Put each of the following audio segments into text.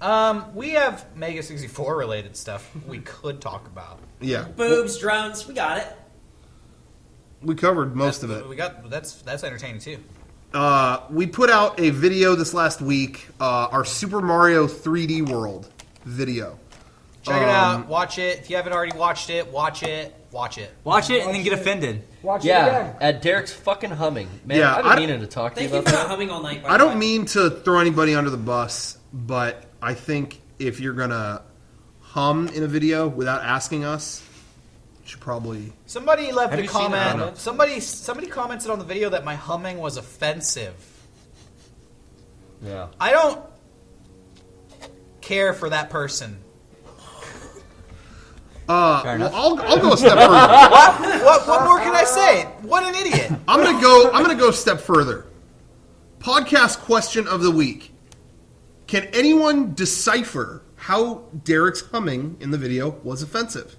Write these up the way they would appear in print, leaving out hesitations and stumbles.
We have Mega64 related stuff we could talk about. Yeah. Boobs, drones, we got it. We covered most of it. That's entertaining too. We put out a video this last week, our Super Mario 3D World video. Check it out. Watch it. If you haven't already watched it, watch it. Watch it. Watch it and then get offended. Watch it again. At Derek's fucking humming. Man, Yeah, I've been meaning to talk to you Thank about you for that. not humming all night. I don't mean to throw anybody under the bus, but I think if you're going to hum in a video without asking us, you should probably... Somebody left Have a you seen that? comment. Somebody commented on the video that my humming was offensive. Yeah. I don't care for that person. Well, I'll go a step further. What more can I say? What an idiot! I'm gonna go a step further. Podcast question of the week: can anyone decipher how Derek's humming in the video was offensive?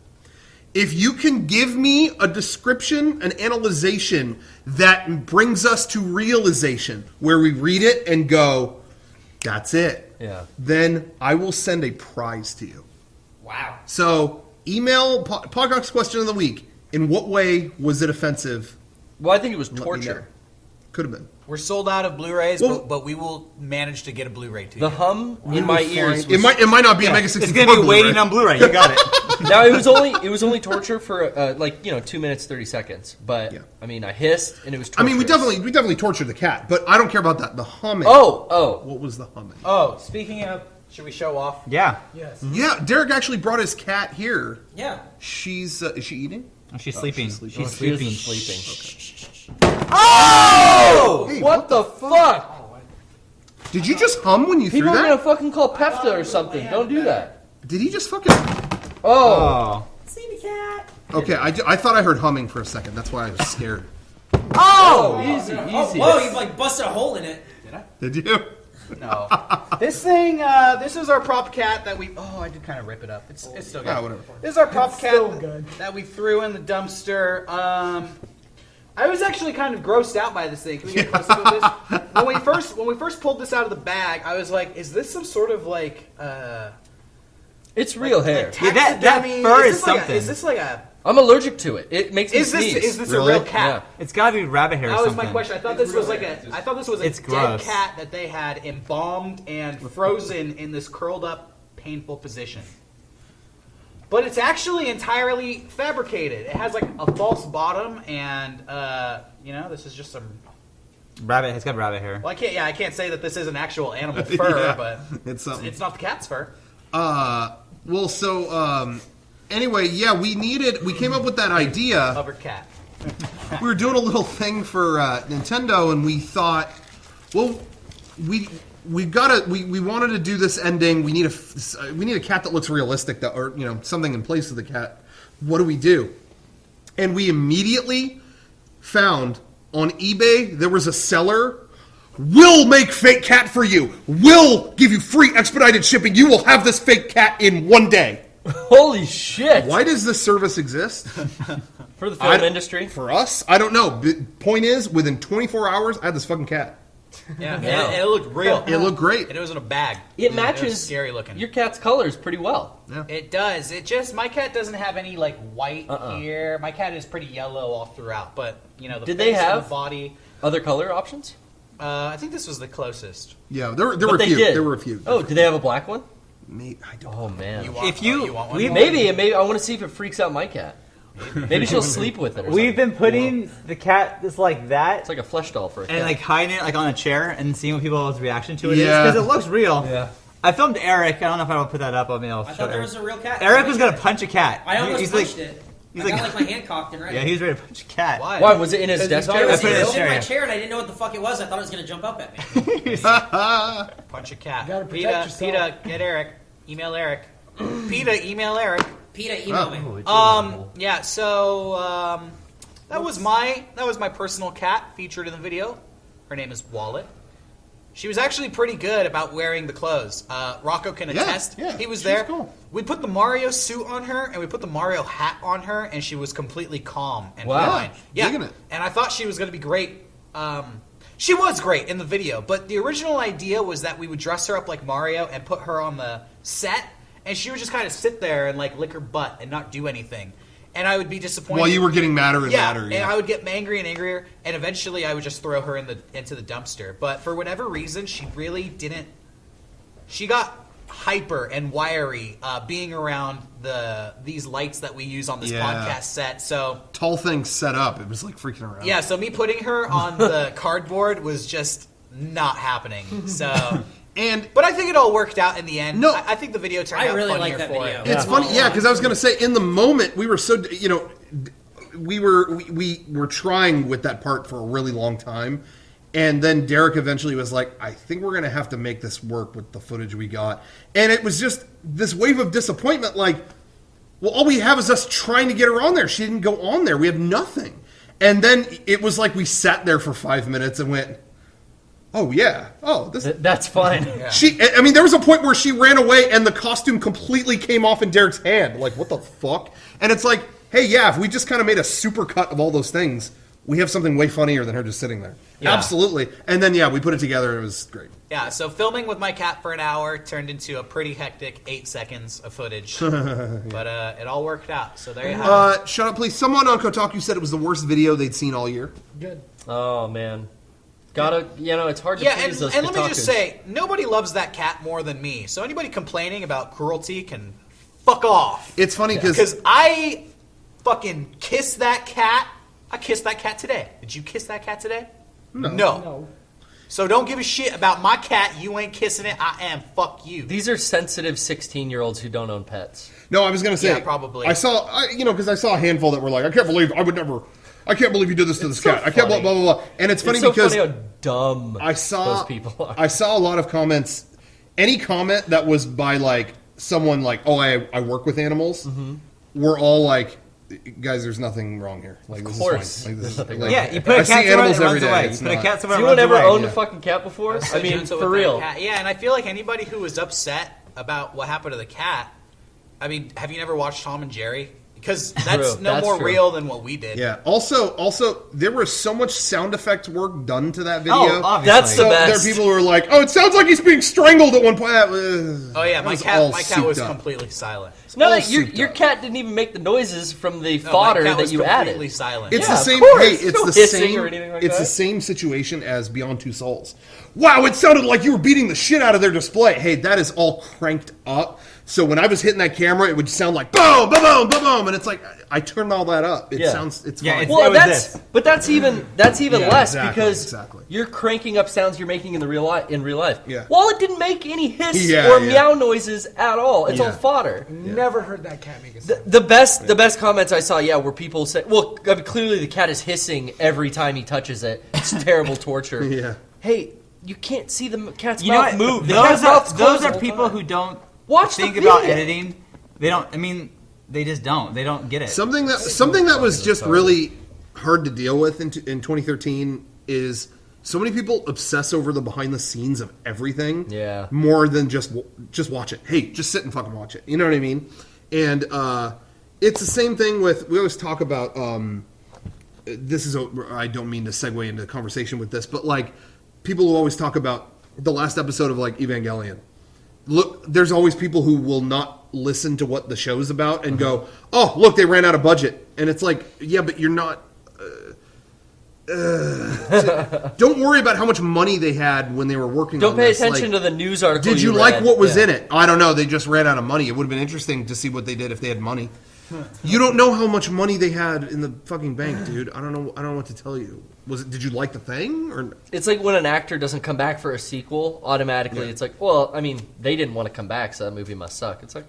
If you can give me a description, an analyzation that brings us to realization, where we read it and go, "That's it," then I will send a prize to you. Wow. So. Email podcast question of the week. In what way was it offensive? Well, I think it was torture. Could have been. We're sold out of Blu-rays, Well, but we will manage to get a Blu-ray to you. The hum in my ears. It might not be a Mega64. It's gonna be waiting on Blu-ray. You got it. Now it was only torture for 2 minutes 30 seconds. But I mean, I hissed and it was torture. I mean, we definitely tortured the cat, but I don't care about that. The humming. Oh. What was the humming? Oh, speaking of, should we show off? Yeah. Yes. Yeah, Derek actually brought his cat here. Yeah. She's is she eating? Oh, she's sleeping. she's sleeping. She's She isn't sleeping. sleeping. Oh! Hey, What the fuck? Did you just hum when you People threw are that? gonna fucking call PEFTA or something. Don't do that. Did he just fucking? Oh. See the cat. Okay, I thought I heard humming for a second. That's why I was scared. Oh! Easy. Oh, whoa, you like busted a hole in it. Did you? No. This thing, this is our prop cat that we... Oh, I did kind of rip it up. It's still good. Yeah, whatever. This is our prop It's cat still good. that we threw in the dumpster. I was actually kind of grossed out by this thing. Can we get close to this? When we first pulled this out of the bag, I was like, is this some sort of like... It's real hair. Yeah, that taxidermy? fur Is is this like something. Is this like a... I'm allergic to it. It makes me Is sneeze. this Really? a real cat? It's gotta be rabbit hair or That was something. my question. I thought this was like a It's dead gross. cat that they had embalmed and frozen in this curled up, painful position. But it's actually entirely fabricated. It has like a false bottom, and this is just some. Rabbit. It's got rabbit hair. Well, I can't say that this is an actual animal fur, Yeah, but it's something. it's not the cat's fur. Well, so anyway, yeah, we came up with that idea. Covered cat. We were doing a little thing for Nintendo, and we thought, well, we wanted to do this ending. We need a cat that looks realistic, or something in place of the cat. What do we do? And we immediately found on eBay there was a seller. We'll make fake cat for you. We'll give you free expedited shipping. You will have this fake cat in one day. Holy shit! Why does this service exist? For the film industry? For us? I don't know. But point is, within 24 hours, I had this fucking cat. Yeah, and it looked real. It looked great. And it was in a bag. It was matches scary looking. your cat's colors pretty well. Yeah. It does. My cat doesn't have any like white here. My cat is pretty yellow all throughout. But the Did face they and have the body. other color options? I think this was the closest. Yeah, there were But a they few. did. There were a few. Oh, did they have a black one? I don't. Oh man. If you want one? we've- Maybe I want to see if it freaks out my cat. Maybe she'll sleep with it. Or We've something. been putting the cat just like that It's like a flesh doll for a cat. and like hiding it like on a chair and seeing what people's reaction to it is Yeah. because it looks real. yeah. I filmed Eric. I don't know if I will put that up. I'll I thought there was a real cat. Eric was gonna punch a cat. I almost He's punched like, it. he's I got like- like my hand cocked and ready. Yeah, he was ready to punch a cat. Why was it in his desk It chair? was, put it in it his was in my chair. chair and I didn't know what the fuck it was. I thought it was gonna jump up at me. Punch a cat. Gotta protect yourself. PETA, get Eric. Email Eric. PETA, email Eric. PETA, email me. Yeah. So that was my personal cat featured in the video. Her name is Wallet. She was actually pretty good about wearing the clothes. Rocco can attest. yeah, He was she there. was cool. We put the Mario suit on her, and we put the Mario hat on her, and she was completely calm and Wow. fine. Yeah, Digging it. and I thought she was going to be great. She was great in the video, but the original idea was that we would dress her up like Mario and put her on the set, and she would just kind of sit there and like lick her butt and not do anything. And I would be disappointed. While you were getting madder and madder. Yeah, and I would get angry and angrier, and eventually I would just throw her into the dumpster. But for whatever reason, she really didn't. She got hyper and wiry being around these lights that we use on this podcast set. So tall things set up, it was like freaking around. Yeah, so me putting her on the cardboard was just not happening. So. But I think it all worked out in the end. No, I think the video turned out really funnier like that for video. it. It's funny, yeah, because I was going to say, in the moment, we were so, we were trying with that part for a really long time, and then Derek eventually was like, I think we're going to have to make this work with the footage we got. And it was just this wave of disappointment, like, well, all we have is us trying to get her on there. She didn't go on there. We have nothing. And then it was like we sat there for 5 minutes and went, oh, yeah. Oh, that's fine. Yeah. There was a point where she ran away and the costume completely came off in Derek's hand. Like, what the fuck? And it's like, hey, yeah, if we just kind of made a super cut of all those things, we have something way funnier than her just sitting there. Yeah. Absolutely. And then, yeah, we put it together and it was great. Yeah, so filming with my cat for an hour turned into a pretty hectic 8 seconds of footage. But it all worked out, so there you have it. Shut up, please. Someone on Kotaku said it was the worst video they'd seen all year. Good. Oh, man. It's hard to please those and let me just say, nobody loves that cat more than me. So anybody complaining about cruelty can fuck off. It's funny because I fucking kiss that cat. I kissed that cat today. Did you kiss that cat today? No. So don't give a shit about my cat. You ain't kissing it. I am. Fuck you. These are sensitive 16-year-olds who don't own pets. No, I was going to say. Yeah, probably. I saw, because I saw a handful that were like, I can't believe you did this to this cat. I can't blah, blah, blah, blah. And it's funny because funny how dumb those people are. I saw a lot of comments. Any comment that was by like someone like, oh, I work with animals, were all like, guys, there's nothing wrong here. Like, of course. This is You put a cat somewhere, it runs away. You put a cat somewhere, it runs away. Has anyone ever owned a fucking cat before? I mean, for real. Yeah, and I feel like anybody who was upset about what happened to the cat, I mean, have you never watched Tom and Jerry? Because that's more real than what we did. Yeah. Also, there was so much sound effects work done to that video. Oh, obviously. That's the best. There are people who are like, oh, it sounds like he's being strangled at one point. Oh, yeah, my cat was completely silent. No, your cat didn't even make the noises from the fodder that you added. Completely silent. It's the same. Hey, it's the same. It's the same situation as Beyond Two Souls. Wow, it sounded like you were beating the shit out of their display. Hey, that is all cranked up. So when I was hitting that camera, it would sound like boom, boom, boom, boom, boom, and it's like I turned all that up. It's fine. But that's even less because exactly. You're cranking up sounds you're making in real life. Yeah. Well, it didn't make any hiss or meow noises at all. It's all fodder. Never heard that cat make a sound. The best comments I saw, were people say, well, I mean, clearly the cat is hissing every time he touches it. It's terrible torture. Yeah. Hey, you can't see the cat's You know mouth what? move. Those are people who don't think about editing. They don't. I mean, they just don't. They don't get it. Something that was just really hard to deal with in 2013 is so many people obsess over the behind the scenes of everything. Yeah. More than just watch it. Hey, just sit and fucking watch it. You know what I mean? And it's the same thing with. We always talk about. I don't mean to segue into the conversation with this, but like people who always talk about the last episode of like Evangelion. Look, there's always people who will not listen to what the show's about and go, oh, look, they ran out of budget. And it's like, yeah, but you're not... don't worry about how much money they had when they were working on this. Don't pay attention to the news article. Did you like what was in it? I don't know. They just ran out of money. It would have been interesting to see what they did if they had money. You don't know how much money they had in the fucking bank, dude. I don't know what to tell you. Did you like the thing? Or it's like when an actor doesn't come back for a sequel, automatically it's like, well, I mean, they didn't want to come back, so that movie must suck. It's like,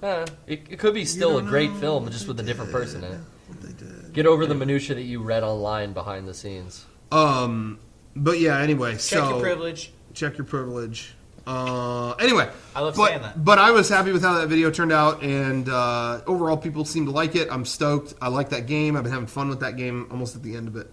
it could be still a great film, just with a different person in it. Get over the minutia that you read online behind the scenes. But yeah, anyway, Check your privilege. Check your privilege. Anyway, I love saying that. But I was happy with how that video turned out, and overall, people seem to like it. I'm stoked. I like that game. I've been having fun with that game almost at the end of it.